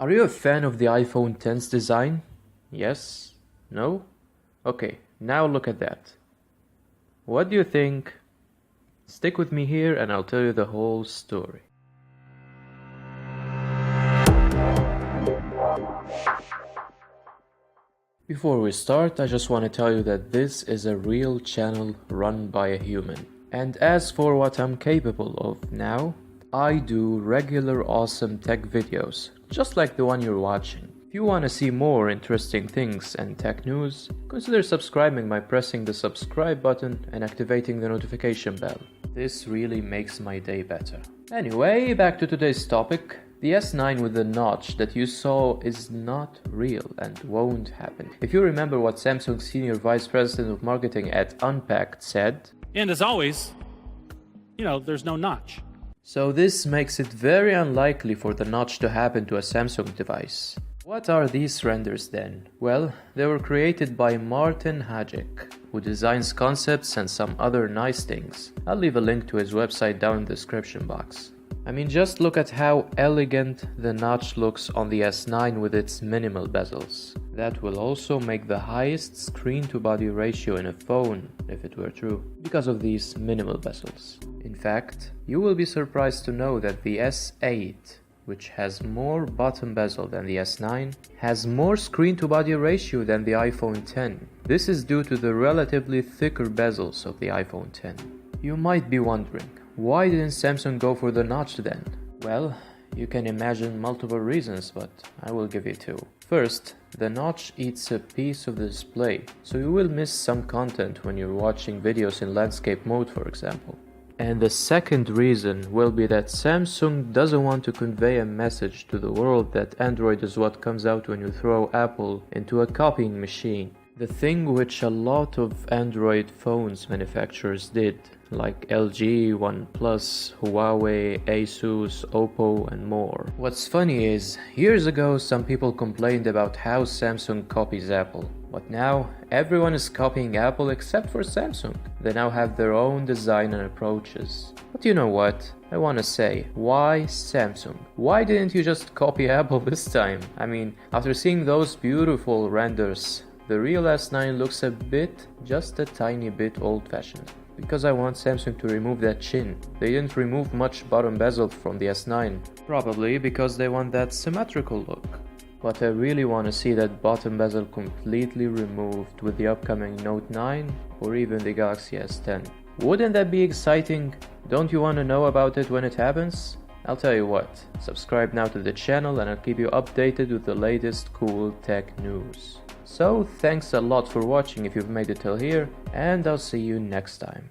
Are you a fan of the iPhone X's design? Yes? No? Okay, now look at that. What do you think? Stick with me here and I'll tell you the whole story. Before we start, I just want to tell you that this is a real channel run by a human. And as for what I'm capable of now, I do regular awesome tech videos, just like the one you're watching. If you want to see more interesting things and tech news, consider subscribing by pressing the subscribe button and activating the notification bell. This really makes my day better. Anyway, back to today's topic. The S9 with the notch that you saw is not real and won't happen. If you remember what Samsung's Senior Vice President of Marketing at Unpacked said, and as always, there's no notch. So this makes it very unlikely for the notch to happen to a Samsung device. What are these renders then? Well, they were created by Martin Hajek, who designs concepts and some other nice things. I'll leave a link to his website down in the description box. I mean, just look at how elegant the notch looks on the S9 with its minimal bezels. That will also make the highest screen-to-body ratio in a phone, if it were true, because of these minimal bezels. In fact, you will be surprised to know that the S8, which has more bottom bezel than the S9, has more screen-to-body ratio than the iPhone X. This is due to the relatively thicker bezels of the iPhone X. You might be wondering, why didn't Samsung go for the notch then? Well, you can imagine multiple reasons, but I will give you two. First, the notch eats a piece of the display, so you will miss some content when you're watching videos in landscape mode, for example. And the second reason will be that Samsung doesn't want to convey a message to the world that Android is what comes out when you throw Apple into a copying machine. The thing which a lot of Android phones manufacturers did, like LG, OnePlus, Huawei, Asus, Oppo and more. What's funny is, years ago some people complained about how Samsung copies Apple. But now, everyone is copying Apple except for Samsung. They now have their own design and approaches. But you know what? I wanna say, why Samsung? Why didn't you just copy Apple this time? I mean, after seeing those beautiful renders, the real S9 looks just a tiny bit old-fashioned. Because I want Samsung to remove that chin. They didn't remove much bottom bezel from the S9. Probably because they want that symmetrical look. But I really want to see that bottom bezel completely removed with the upcoming Note 9 or even the Galaxy S10. Wouldn't that be exciting? Don't you want to know about it when it happens? I'll tell you what, subscribe now to the channel and I'll keep you updated with the latest cool tech news. So thanks a lot for watching if you've made it till here, and I'll see you next time.